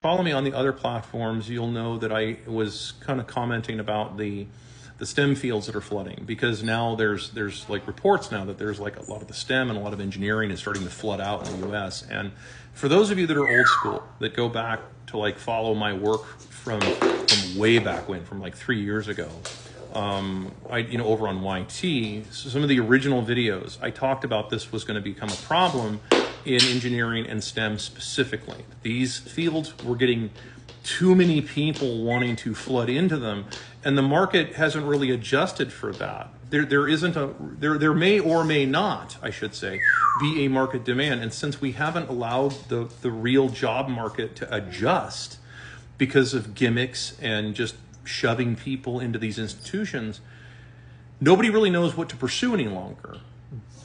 Follow me on the other platforms, you'll know that I was kind of commenting about the STEM fields that are flooding, because now there's like reports now that there's like a lot of the STEM and a lot of engineering is starting to flood out in the US. And for those of you that are old school, that go back to like follow my work from way back when, from like 3 years ago, over on YT, so some of the original videos, I talked about this was going to become a problem in engineering and STEM specifically. These fields were getting too many people wanting to flood into them, and the market hasn't really adjusted for that. There may or may not, I should say, be a market demand. And since we haven't allowed the real job market to adjust because of gimmicks and just shoving people into these institutions, nobody really knows what to pursue any longer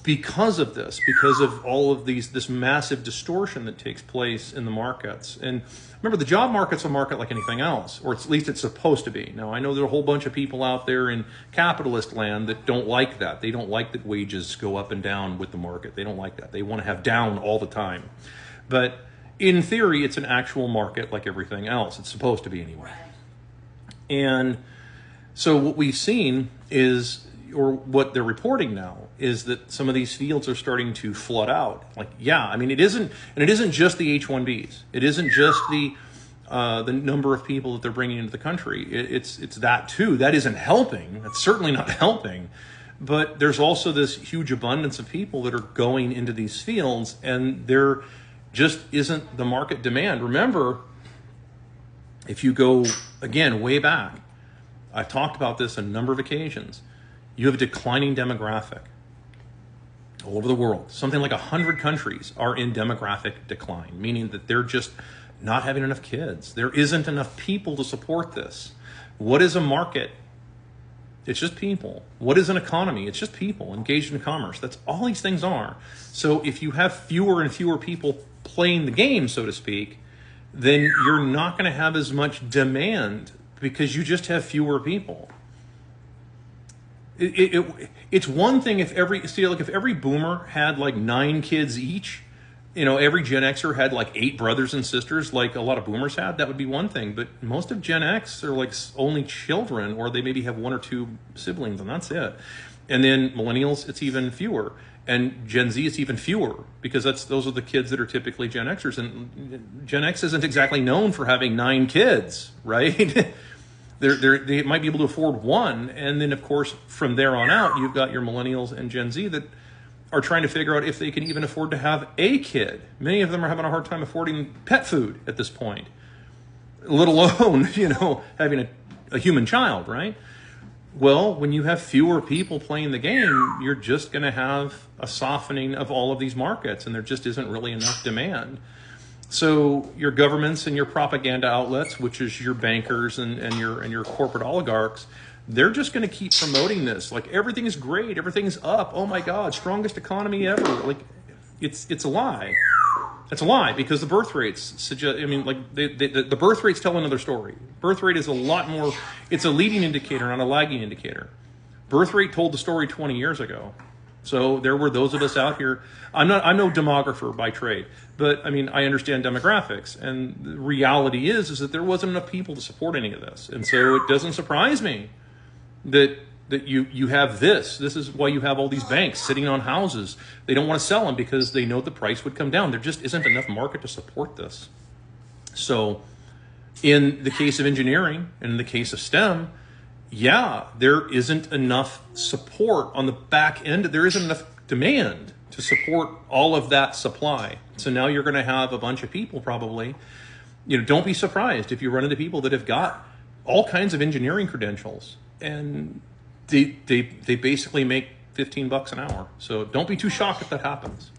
because of this, because of all of this massive distortion that takes place in the markets. And remember, the job market's a market like anything else, or at least it's supposed to be. Now, I know there are a whole bunch of people out there in capitalist land that don't like that. They don't like that wages go up and down with the market. They don't like that. They want to have down all the time. But in theory, it's an actual market like everything else. It's supposed to be anyway. And so what we've seen is, or what they're reporting now, is that some of these fields are starting to flood out. Like, yeah, I mean, it isn't just the H-1Bs. It isn't just the number of people that they're bringing into the country. It's that too. That isn't helping. That's certainly not helping. But there's also this huge abundance of people that are going into these fields, and there just isn't the market demand. Remember, if you go, again, way back, I've talked about this on a number of occasions, you have a declining demographic all over the world. Something like 100 countries are in demographic decline, meaning that they're just not having enough kids. There isn't enough people to support this. What is a market? It's just people. What is an economy? It's just people engaged in commerce. That's all these things are. So if you have fewer and fewer people playing the game, so to speak, then you're not going to have as much demand because you just have fewer people. It's one thing if every boomer had like 9 kids each, every Gen Xer had like 8 brothers and sisters like a lot of boomers had, that would be one thing. But most of Gen X are like only children, or they maybe have 1 or 2 siblings, and that's it. And then millennials, it's even fewer. And Gen Z, it's even fewer, because those are the kids that are typically Gen Xers. And Gen X isn't exactly known for having 9 kids, right? They might be able to afford 1. And then, of course, from there on out, you've got your millennials and Gen Z that are trying to figure out if they can even afford to have a kid. Many of them are having a hard time affording pet food at this point, let alone, having a human child, right? Well, when you have fewer people playing the game, you're just going to have a softening of all of these markets, and there just isn't really enough demand. So your governments and your propaganda outlets, which is your bankers and your corporate oligarchs, they're just going to keep promoting this. Like, everything is great, everything's up. Oh my God, strongest economy ever. Like, it's a lie. It's a lie, because the birth rates suggest. I mean, like the birth rates tell another story. Birth rate is a lot more. It's a leading indicator, not a lagging indicator. Birth rate told the story 20 years ago. So there were those of us out here. I'm no demographer by trade, but I mean, I understand demographics, and the reality is that there wasn't enough people to support any of this. And so it doesn't surprise me that you have this. This is why you have all these banks sitting on houses. They don't want to sell them because they know the price would come down. There just isn't enough market to support this. So in the case of engineering, and in the case of STEM, yeah, there isn't enough support on the back end. There isn't enough demand to support all of that supply. So now you're going to have a bunch of people probably, don't be surprised if you run into people that have got all kinds of engineering credentials, and they basically make $15 an hour. So don't be too shocked if that happens.